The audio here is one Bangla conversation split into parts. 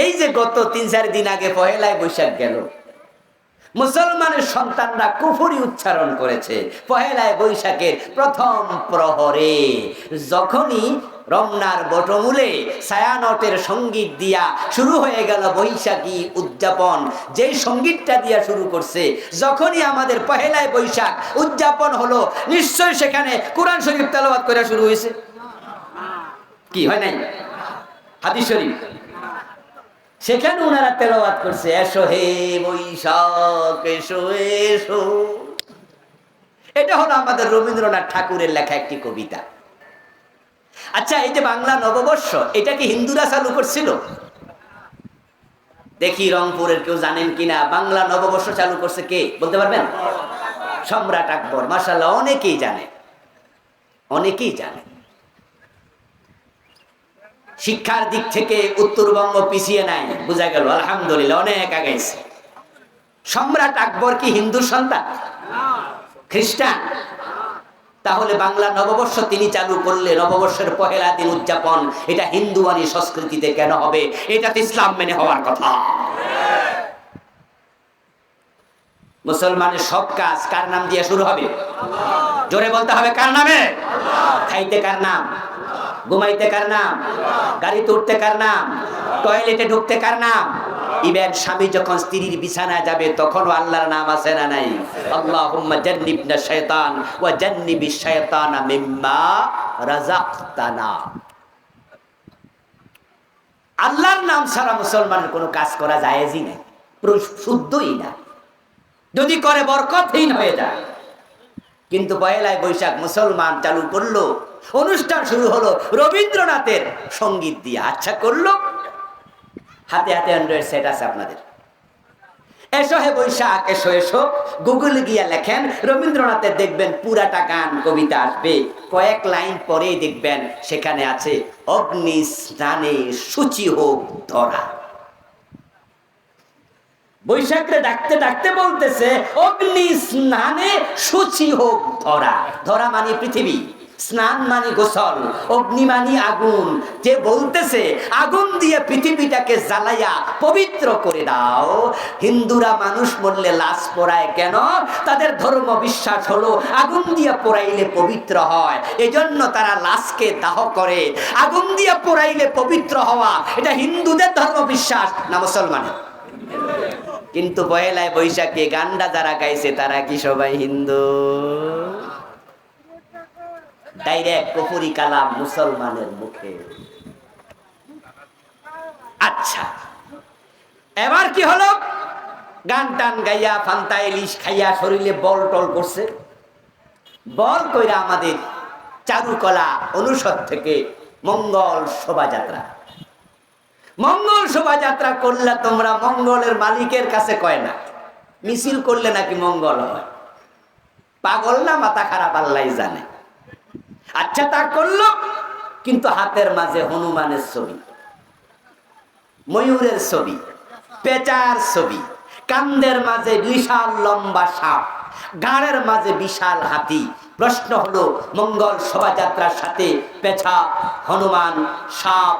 এই যে গত ৩-৪ দিন আগে পহেলায় বৈশাখ গেল, মুসলমানের সন্তানরা কুফরি উচ্চারণ করেছে পহেলায় বৈশাখের প্রথম প্রহরে। যখনই রমনার বটমূলে ছায়ানটের সঙ্গীত দিয়া শুরু হয়ে গেল বৈশাখী উদযাপন, যেই সঙ্গীতটা দিয়া শুরু করছে, যখনই আমাদের পহেলায় বৈশাখ উদযাপন হলো, নিশ্চয় সেখানে কোরআন শরীফ তেলাওয়াত করে শুরু হয়েছে। কি হয় নাই? হাদিস শরীফ সেখানে ওনারা তেলাওয়াত করছে, এসো হে বৈশাখ এসো এসো। এটা হলো আমাদের রবীন্দ্রনাথ ঠাকুরের লেখা একটি কবিতা। আচ্ছা, এই যে বাংলা নববর্ষ, এটা কি হিন্দুরা চালু করছিল? দেখি রংপুরের কেউ জানেন কিনা বাংলা নববর্ষ চালু করছে কে, বলতে পারবেন? সম্রাট আকবর। মাশাআল্লাহ, অনেকেই জানে, অনেকেই জানে। শিক্ষার দিক থেকে উত্তরবঙ্গ পিছিয়ে নাই, বোঝা গেল আলহামদুলিল্লাহ, অনেক আগাইছে। সম্রাট আকবর কি হিন্দু সন্তান? খ্রিস্টান। তাহলে বাংলা নববর্ষ তিনি চালু করলে নববর্ষের পহেলা দিন উদযাপন, এটা হিন্দুয়ানি সংস্কৃতিতে কেন হবে? এটা তো ইসলাম মেনে হওয়ার কথা। মুসলমানের সব কাজ কার নাম দিয়ে শুরু হবে? জোরে বলতে হবে, কার নামে? খাইতে কার নাম? ঘুমাইতে কার নাম? গাড়িতে উঠতে কার নাম? টয়লেটে ঢুকতে কার নাম? ইভেন স্বামী যখন স্ত্রীর বিছানায় যাবে তখনও আল্লাহর নাম আছে না নাই? আল্লাহুম্মা জান্নিবনা শাইতান ওয়া জান্নিবিশ শাইতানা মিম্মা রাযাকতানা। আল্লাহর নাম ছাড়া মুসলমানের কোনো কাজ করা জায়েজই না, শুদ্ধই না, যদি করে বরকতহীন হয়ে যায়। কিন্তু পহেলায় বৈশাখ মুসলমান চালু করলো, অনুষ্ঠান শুরু হলো রবীন্দ্রনাথের সঙ্গীত দিয়ে। আচ্ছা করলো, হাতে হাতে অ্যান্ড্রয়েড সেট আছে আপনাদের, এসো হে বৈশাখ এসো এসো, গুগলে গিয়া লেখেন রবীন্দ্রনাথের, দেখবেন পুরাটা গান কবিতা আসবে। কয়েক লাইন পরেই দেখবেন সেখানে আছে অগ্নি স্নানে শুচি হোক ধরা। বৈশাখে ডাকতে ডাকতে বলতেছে অগ্নি স্নানে শুচি হোক ধরা। ধরা মানে পৃথিবী, স্নান মানে গোসল, অগ্নি মানে আগুন। যে বলতেছে আগুন দিয়ে পৃথিবীটাকে জ্বালাইয়া পবিত্র করে দাও। হিন্দুরা মানুষ মরলে লাশ পোড়ায় কেন? তাদের ধর্ম বিশ্বাস হলো আগুন দিয়ে পোড়াইলে পবিত্র হয়, এজন্য তারা লাশকে দাহ করে। আগুন দিয়ে পোড়াইলে পবিত্র হওয়া এটা হিন্দুদের ধর্ম বিশ্বাস না মুসলমানের? কিন্তু পহেলায় বৈশাখে গানটা যারা গাইছে তারা কি সবাই হিন্দু? ডাইরেক্ট কুফরি কালাম মুসলমানের মুখে। আচ্ছা, এবার কি হলো? গান টান গাইয়া ফান্তা ইলিশ খাইয়া শরীরে বল টল করছে। বল কইরা আমাদের চারুকলা অনুষদ থেকে মঙ্গল শোভাযাত্রা। মঙ্গল শোভাযাত্রা করলে তোমরা মঙ্গলের মালিকের কাছে কয় না, মিছিল করলে নাকি মঙ্গল হয়। পাগল না মাথা খারাপ আল্লাহই জানে। আচ্ছা, তা করলো, কিন্তু হাতের মাঝে হনুমানের ছবি, ময়ূরের ছবি, পেঁচার ছবি, কান্দের মাঝে বিশাল লম্বা সাপ, গাড়ের মাঝে বিশাল হাতি। প্রশ্ন হলো, মঙ্গল শোভাযাত্রার সাথে পেঁচা, হনুমান, সাপ,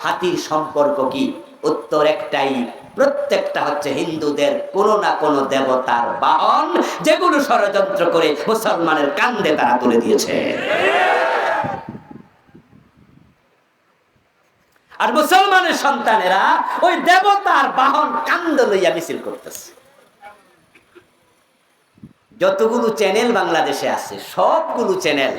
হাতির সম্পর্ক কি? উত্তর একটাই, প্রত্যেকটা হচ্ছে হিন্দুদের কোনো না কোনো দেবতার বাহন, যেগুলো ষড়যন্ত্র করে মুসলমানের কান্দে তারা তুলে দিয়েছে। আর মুসলমানের সন্তানেরা ওই দেবতার বাহন কান্দে লইয়া মিছিল করতেছে। যতগুলো চ্যানেল বাংলাদেশে আছে সবগুলো চ্যানেল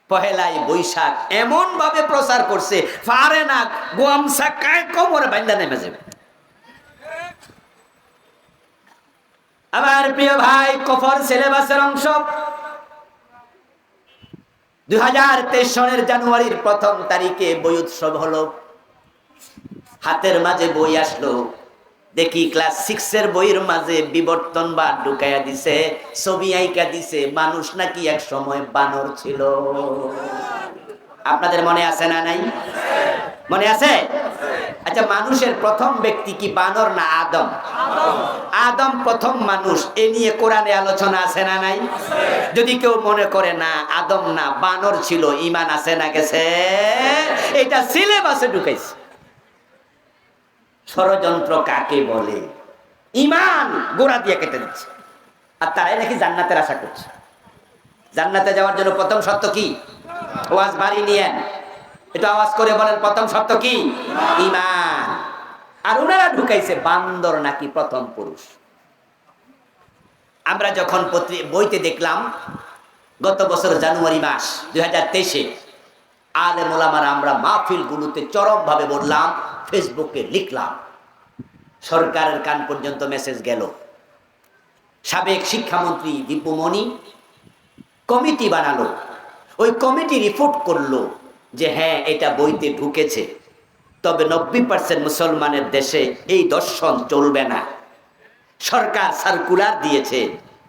পহেলাই বৈশাখ এমন ভাবে প্রচার করছে, পারে না গোয়ামসা কায় কোমরে বাঁধা নেমে যাবে। আমার প্রিয় ভাই, কফর সিলেবাসের অংশ 2023 সনের জানুয়ারির 1 তারিখে বই উৎসব হলো। হাতের মাঝে বই আসলো, দেখি ক্লাস 6 বইয়ের মাঝে বিবর্তন বা ঢুকাইয়া দিছে, ছবি আইকা দিছে মানুষ নাকি এক সময় বানর ছিল। আপনাদের মনে আছে না নাই? মনে আছে? আচ্ছা, মানুষের প্রথম ব্যক্তি কি বানর না আদম? আদম প্রথম মানুষ, এ নিয়ে কোরআনে আলোচনা আছে না নাই? যদি কেউ মনে করে না আদম না বানর ছিল, ঈমান আছে না গেছে? এটা সিলেবাসে ঢুকাইছে। ষড়যন্ত্র কাকে বলে? ইমান গোড়া দিয়ে কেটে দিচ্ছে। আর তারাই নাকি জান্নাতের আশা করছে। জান্নাতে যাওয়ার জন্য প্রথম শর্ত কি? আওয়াজ বাড়ি নিয়ে একটু আওয়াজ করে বলেন, প্রথম শর্ত কি? ইমান। আর ওনারা ঢুকাইছে বান্দর নাকি প্রথম পুরুষ। আমরা যখন বইতে দেখলাম গত বছর জানুয়ারি মাস 2023-এ আলেম ওলামারা আমরা মাহফিল গুলোতে চরম ভাবে বললাম, ফেসবুকে লিখলাম, সরকারের কান পর্যন্ত মেসেজ গেল। সাবেক শিক্ষামন্ত্রী দীপুমণি কমিটি বানালো, ওই কমিটি রিপোর্ট করলো যে হ্যাঁ এটা বইতে ঢুকেছে, তবে 90% মুসলমানের দেশে এই দর্শন চলবে না। সরকার সার্কুলার দিয়েছে,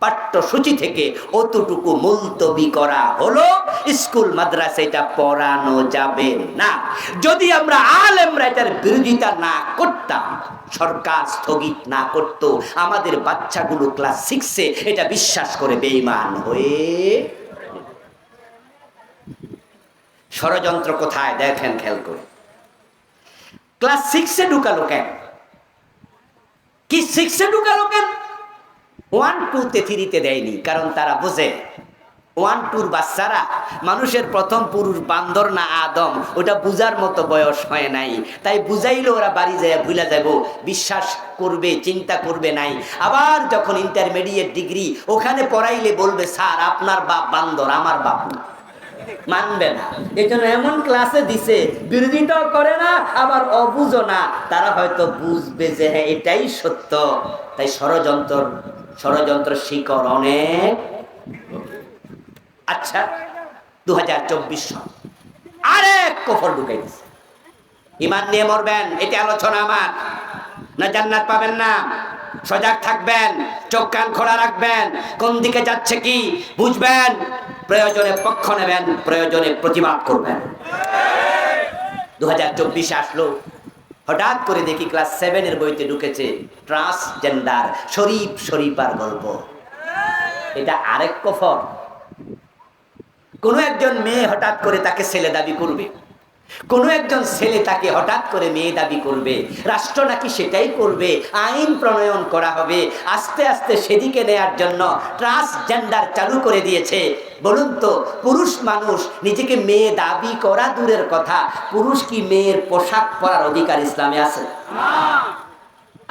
পাঠ্যসূচি থেকে অতটুকু মুলতবি করা হলো, স্কুল মাদ্রাসা এটা পড়ানো যাবে না। যদি আমরা আলেমরা এটার বিরোধিতা না করতাম, সরকার স্থগিত না করত, আমাদের বাচ্চাগুলো ক্লাস 6-এ এটা বিশ্বাস করে বেঈমান হয়ে। ষড়যন্ত্র কোথায় দেখেন খেয়াল করে। ক্লাস 6-এ ঢুকালো কেন? কি 6-এ ঢুকালো কেন? 1, 2, 3-তে দেয়নি, কারণ তারা বোঝে 1, 2-র বাচ্চারা মানুষের প্রথম পুরুষ বান্দর না আদম, ওটা বুঝার মতো বয়স হয় নাই। তাই বুঝাইলে ওরা বাড়ি যায় ভুলে যাব, বিশ্বাস করবে, চিন্তা করবে নাই। আবার যখন ইন্টারমিডিয়েট ডিগ্রি ওখানে পড়াইলে বলবে স্যার আপনার বাপ বান্দর, আমার বাপ না, মানবে না। এই জন্য এমন ক্লাসে দিছে, বিরোধিতাও করে না, আবার অবুঝো না। তারা হয়তো বুঝবে যে হ্যাঁ এটাই সত্য। তাই ষড়যন্ত্র শিকড় অনেক। আচ্ছা, 2024 সাল আরেক কফর ঢুকাই দিছে। ইমান নিয়ে মরবেন, এটা আলোচনা আমার না। জান্নাত পাবেন না, সজাগ থাকবেন, চোখ কান খোলা রাখবেন, কোন দিকে যাচ্ছে কি বুঝবেন, প্রয়োজনে পক্ষ নেবেন, প্রয়োজনে প্রতিবাদ করবেন। 2024 আসলো, হঠাৎ করে দেখি ক্লাস 7-এর বইতে ঢুকেছে ট্রান্সজেন্ডার, শরীফার গল্প। এটা আরেক কফর। কোনো একজন মেয়ে হঠাৎ করে তাকে ছেলে দাবি করবে, কোনো একজন ছেলে তাকে হঠাৎ করে মেয়ে দাবি করবে, রাষ্ট্র নাকি সেটাই করবে, আইন প্রণয়ন করা হবে। আস্তে আস্তে সেদিকে নেয়ার জন্য ট্রান্সজেন্ডার চালু করে দিয়েছে। বলুন তো, পুরুষ মানুষ নিজেকে মেয়ে দাবি করা দূরের কথা, পুরুষ কি মেয়ের পোশাক পরার অধিকার ইসলামে আছে?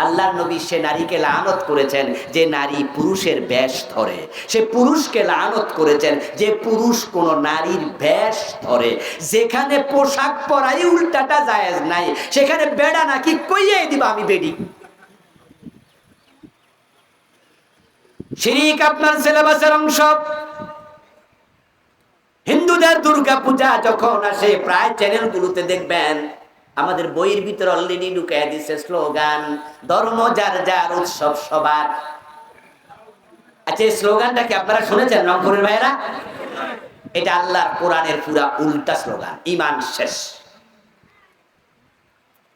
আল্লাহর নবী সে নারীকে লানত করেছেন যে নারী পুরুষের বেশ ধরে, সে পুরুষকে লানত করেছেন যে পুরুষ কোন নারীর বেশ ধরে। যেখানে পোশাক পরাই উল্টাটা জায়েজ নাই, সেখানে বেড়া নাকি কইয়াই দিবা আমি বেডি। শিরিক আপনার সিলেবাসের অংশ। হিন্দুদের দুর্গা পূজা যখন আসে, প্রায় চ্যানেলগুলোতে দেখবেন আমাদের বইয়ের ভিতরে অলরেডি ঢুকায় দিচ্ছে স্লোগান, ধর্ম যার যার উৎসব সবার। আচ্ছা, এই স্লোগানটা কি আপনারা শুনেছেন রংপুরের ভাইয়েরা? এটা আল্লাহর কোরআনের পুরা উল্টা স্লোগান, ঈমান শেষ।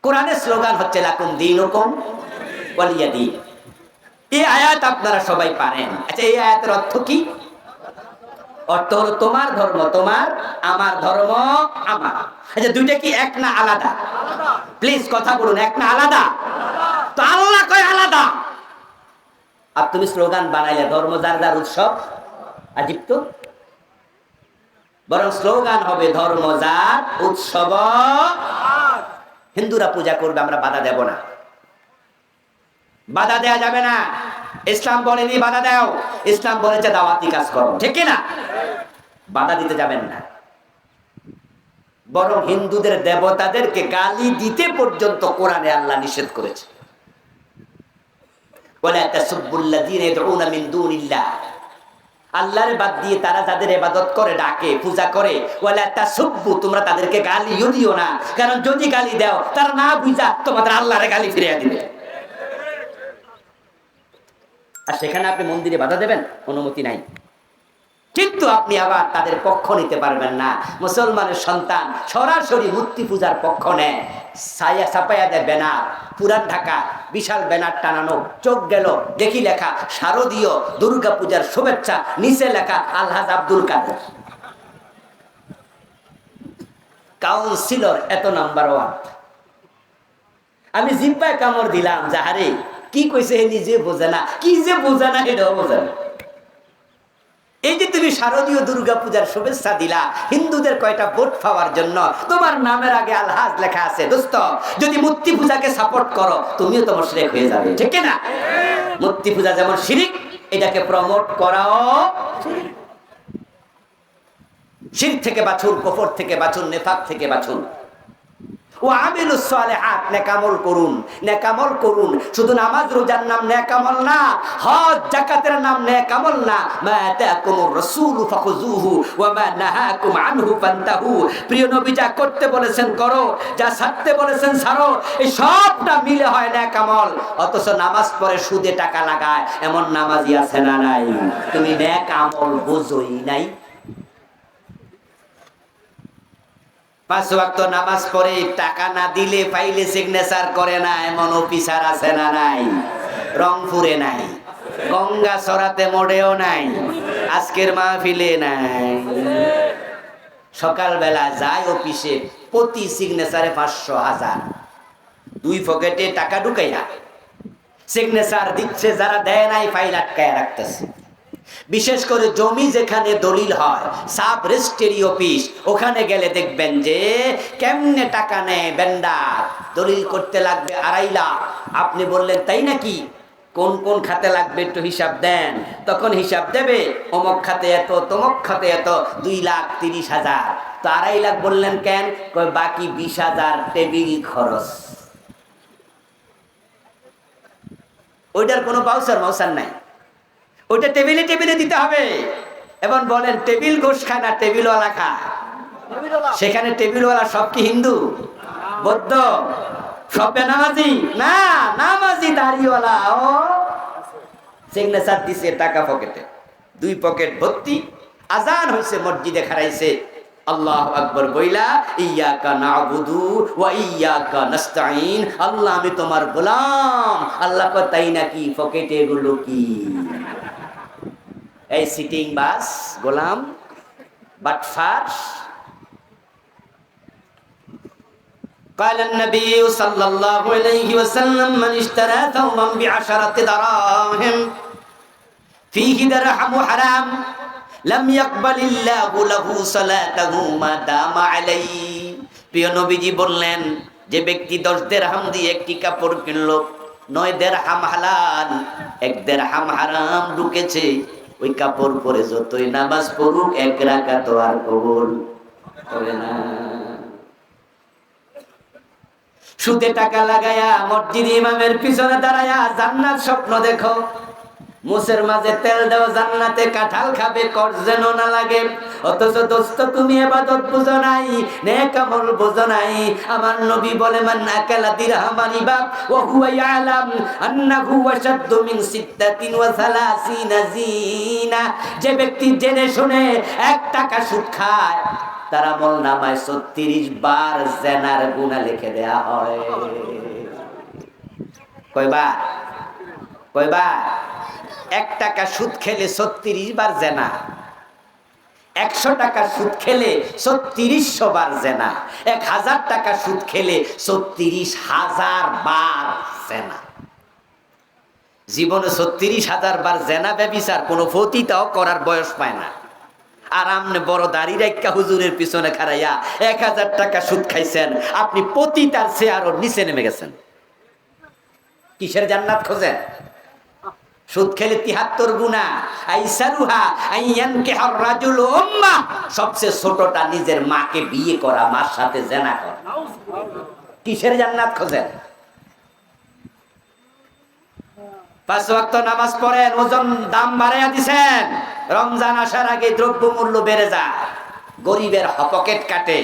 কোরআনের স্লোগান হচ্ছে লাকুম দীনুকুম ওয়ালিয়া দীন। এই আয়াত আপনারা সবাই পারেন। আচ্ছা, এই আয়াতের অর্থ কি? অর্থ হলো তোমার ধর্ম তোমার, আমার ধর্ম আমার। আচ্ছা, দুইটা কি এক না আলাদা? প্লিজ কথা বলুন, এক না আলাদা? তো আল্লাহ কয় আলাদা, আর তুমি স্লোগান বানাইলে ধর্ম যার যার উৎসব। আজীব তো। বরং স্লোগান হবে ধর্ম যার উৎসব। হিন্দুরা পূজা করবে, আমরা বাধা দেব না, বাধা দেয়া যাবে না। ইসলাম বলেনি বাধা দাও, ইসলাম বলেছে দাওয়াতি কাজ করো, ঠিক কিনা? বাধা দিতে যাবেন না। বরং হিন্দুদের দেবতাদেরকে গালি দিতে পর্যন্ত কোরআনে আল্লাহ নিষেধ করেছে। ওয়ালা তাসুবুল্লাযীনা ইয়াদউনা মিন দুনিল্লাহ, আল্লাহর বাদ দিয়ে তারা যাদের ইবাদত করে, ডাকে, পূজা করে, ওয়ালা তাসুব্বু, তোমরা তাদেরকে গালিও দিও না, কারণ যদি গালি দাও তারা না বুঝা তোমাদের আল্লাহরে গালি ফিরিয়ে দিবে। আর সেখানে আপনি মন্দিরে বাধা দেবেন, অনুমতি নাই। কিন্তু আপনি আবার তাদের পক্ষ নিতে পারবেন না। মুসলমানের সন্তান সরাসরি মূর্তি পূজার পক্ষ নেয়, ছায়া ছাপাইয়া দেয় ব্যানার, পুরান ঢাকা বিশাল ব্যানার টানানো, চোখ গেল দেখি লেখা শারদীয় দুর্গা পূজার শুভেচ্ছা, নিচে লেখা আলহাজ আব্দুল কাদের, কাউন্সিলর এত নাম্বার 1। আমি জিব্বায় কামড় দিলাম, যাহারে কি কইছে হে নিজে বোঝে না, কি যে বোঝে না এটাও বোঝে না। এই যে তুমি শারদীয় দুর্গা পূজার শুভেচ্ছা দিলা হিন্দুদের কয়টা ভোট পাওয়ার জন্য, তোমার নামের আগে আলহাজ লেখা আছে। দোস্ত, যদি মূর্তি পূজাকে সাপোর্ট করো তুমিও তো মুশরিক হয়ে যাবে, ঠিক না? মূর্তি পূজা যেমন শিরক, এটাকে প্রমোট করাও শিরক থেকে বাঁচুন, কুফর থেকে বাঁচুন, নিফাক থেকে বাঁচুন। ও আমিলুস সালিহাত, নেকামল করুন, নেকামল করুন। শুধু নামাজ রোজার নাম নেকামল না, হজ যাকাতের নাম নেকামল না। মা আতাকুমুর রাসূলু ফাখুযুহু ওয়া মা নাহাকুম আনহু ফান্তাহু। প্রিয় নবী যা করতে বলেছেন করো, যা ছাড়তে বলেছেন ছাড়ো, এই সবটা মিলে হয় নেকামল। অথচ নামাজ পড়ে সুদে টাকা লাগায় এমন নামাজি আছে না নাই? তুমি নেকামল বুঝোই নাই। 5 ওয়াক্ত নামাজ পড়ে টাকা না দিলে ফাইলে সিগনেচার করে না এমন অফিসার আছে না নাই? রংপুরে নাই, গঙ্গা সরাতে মোড়েও নাই, আজকের মাহফিলে নাই। সকালবেলা যায় অফিসে, প্রতি সিগনেচারে 500,000, 2 পকেটে টাকা ঢুকাইয়া সিগনেচার দিচ্ছে, যারা দেয় নাই ফাইল আটকায় রাখতেছে। বিশেষ করে জমি যেখানে দলিল হয়, সাব রেজিস্ট্রি অফিস, ওখানে গেলে দেখবেন যে কেমনে টাকা নেয় বেন্ডার। দলিল করতে লাগবে 2.5 লাখ, আপনি বললেন তাই নাকি, কোন কোন খাতে লাগবে একটু হিসাব দেন, তখন হিসাব দেবে অমুক খাতে এত, তমুক খাতে এত, 2,30,000। তো 2.5 লাখ বললেন কেন? কই বাকি 20,000 টেবিল খরচ। ওইটার কোনো বাউসার মাউসার নাই, ওইটা টেবিলে টেবিলে দিতে হবে। এবং বলেন টেবিল ঘোষ খায় না টেবিলওয়ালা খায়? সেখানে টেবিলওয়ালা সব কি হিন্দু, বৌদ্ধ, সব বেনামাজি? না, নামাজি দাড়িওয়ালা। ও সিগনেচার দিছে টাকা পকেটে, 2 পকেট ভর্তি। আজান হইছে, মসজিদে খারাইছে, আল্লাহু আকবার বইলা ইয়াকা নাবুদু ওয়া ইয়াকা নাস্তাইন, আল্লাহ আমি তোমার গোলাম। আল্লাহ কয় তাই নাকি? পকেটে এগুলো কি? এই সিটিং বাস, গোলাম, বাটফার। قال النبي صلى الله عليه وسلم من اشترى ثوبا ب10 دراهم فيه درهم حرام لم يقبل الله له صلاته ما دام عليه। প্রিয় নবীজি বললেন, যে ব্যক্তি 10 দিরহাম দিয়ে একটি কাপড় কিনলো, 9 দিরহাম হালাল, 1 দিরহাম হারাম ঢুকেছে, ওই কাপড় পরে যতই নামাজ পড়ুক 1 রাকাত আর কবুল হবে না। সুদে টাকা লাগায়া মসজিদ ইমামের পিছনে দাঁড়ায়া জান্নাত স্বপ্ন দেখো, মুসের মাঝে তেল দাও, জান্নাতে কাঁঠাল খাবে, কর যেন না লাগে। অথচ দোস্ত তুমি ইবাদত বুঝো নাই, নেক আমল বুঝো নাই। আমার নবী বলে মান আকালা দিরহামান ইবাব ওয়া হুয়া ইয়ালাম আন্নাহু আশাদ্দু মিন 36 জিনা। যে ব্যক্তি জেনে শুনে 1 টাকা সুদ খায়, তার আমলনামায় 36 বার জিনার গুনাহ লিখে দেয়া হয়। কয়বার? কয়বার? 1 টাকা সুদ খেলে 36 বার জেনা, 100 টাকা সুদ খেলে 3600 বার জেনা, 1000 টাকা সুদ খেলে 36,000 বার জেনা। জীবনে 36,000 বার জেনা ব্যভিচার কোনো ফতিতাও করার বয়স পায় না। আর আপনি বড় দাড়ি রাখা হুজুরের পিছনে খাড়াইয়া 1000 টাকা সুদ খাইছেন, আপনি পতিতার চেয়ে আরো নিচে নেমে গেছেন। কিসের জান্নাত খোঁজেন? সুদ খেলে 73 গুনাহ। আইসারুহা আইয়ানকিহার রাজুল উম্মা, সবচেয়ে ছোটটা নিজের মাকে বিয়ে করা, মার সাথে জিনা করা। কিসের জান্নাত খোঁজেন? 5 ওয়াক্ত নামাজ পড়েন, ওজন দাম বাড়াইয়া দিছেন। রমজান আসার আগে দ্রব্য মূল্য বেড়ে যায়, গরিবের পকেট কাটে।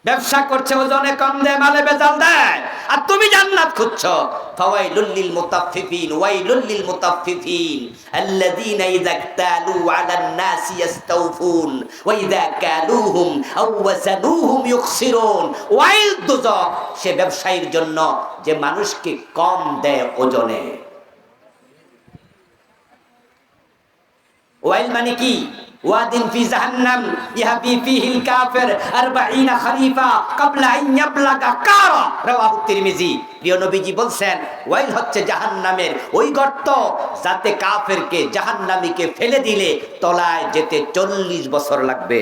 ব্যবসা করছে, ওজনে কম দেয়, মালে বেজাল দেয়, আর তুমি জান্নাত খুঁজছো। ফাওয়াইলুল লিল মুতাফফিফিন ওয়াইলুল লিল মুতাফফিফিন আল্লাযীনা ইযা ইকতালু আলান নাসি ইস্তাওফুন ওয়া ইযা কালুহুম আও ওয়াজানুহুম ইউখসিরুন। ওয়াইল দুজক সে ব্যবসায়ীর জন্য যে মানুষকে কম দেয় ওজনে। ওয়াইল মানে কি? ওয়াদিন ফি জাহান্নাম ইয়াহবি ফিহিল কাফির 40 খরিফা ক্বাবলা আন ইয়াবলাগা কারা, রাওয়াহু তিরমিজি। প্রিয় নবীজি বলছেন, ওয়াইল হচ্ছে জাহান্নামের ওই গর্ত যাতে কাফেরকে জাহান্নামীকে ফেলে দিলে তলায় যেতে 40 বছর লাগবে।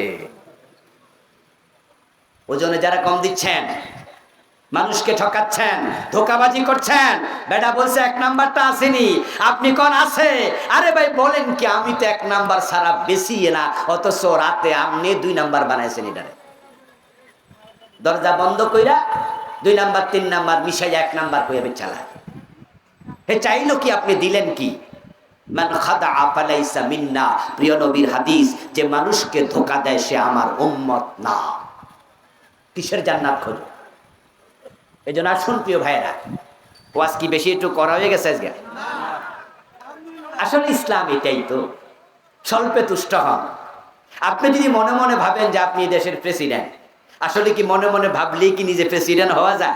ওজনে যারা কম দিচ্ছেন, মানুষকে ঠকাচ্ছেন, ধোকাবাজি করছেন, বেটা বলছে 1 নাম্বারটা আসেনি, আপনি কোন আছে? আরে ভাই বলেন কি, আমি তো 1 নাম্বার সারা বেশি না, অথচ রাতে আপনি 2 নাম্বার বানাইছেন। এটারে দরজা বন্ধ কইরা 2 নাম্বার 3 নাম্বার মিশাই 1 নাম্বার কইয়া চালায়। হে চাইলো কি, আপনি দিলেন কি? মান খাদা ফালাইসা মিন্না, প্রিয় নবীর হাদিস, যে মানুষকে ধোকা দেয় সে আমার উম্মত না। কিসের জান্নাত খোঁজো? এই জন্য আসুন প্রিয় ভাইয়েরা, ওয়াজ কি বেশি একটু করা হয়ে গেছে আজকে? আসলে ইসলাম এটাই তো, স্বল্পে তুষ্ট হন। আপনি যদি মনে মনে ভাবেন যে আপনি দেশের প্রেসিডেন্ট, আসলে কি মনে মনে ভাবলেই কি নিজে প্রেসিডেন্ট হওয়া যায়?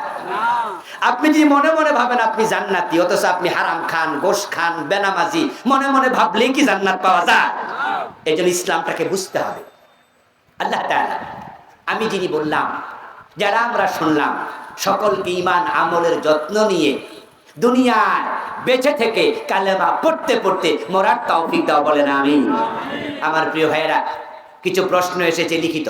আপনি যদি মনে মনে ভাবেন আপনি জান্নাতি, অথচ আপনি হারাম খান, গোশ খান, বেনামাজি, মনে মনে ভাবলেই কি জান্নাত পাওয়া যায়? এই জন্য ইসলামটাকে বুঝতে হবে। আল্লাহ তাআলা, আমি যিনি বললাম, যারা আমরা শুনলাম, সকলকে ঈমান আমলের যত্ন নিয়ে দুনিয়ায় বেঁচে থেকে কালেমা পড়তে পড়তে মরার তৌফিক দাও, বলেন আমিন। আমার প্রিয় ভাইয়েরা, কিছু প্রশ্ন এসেছে লিখিত।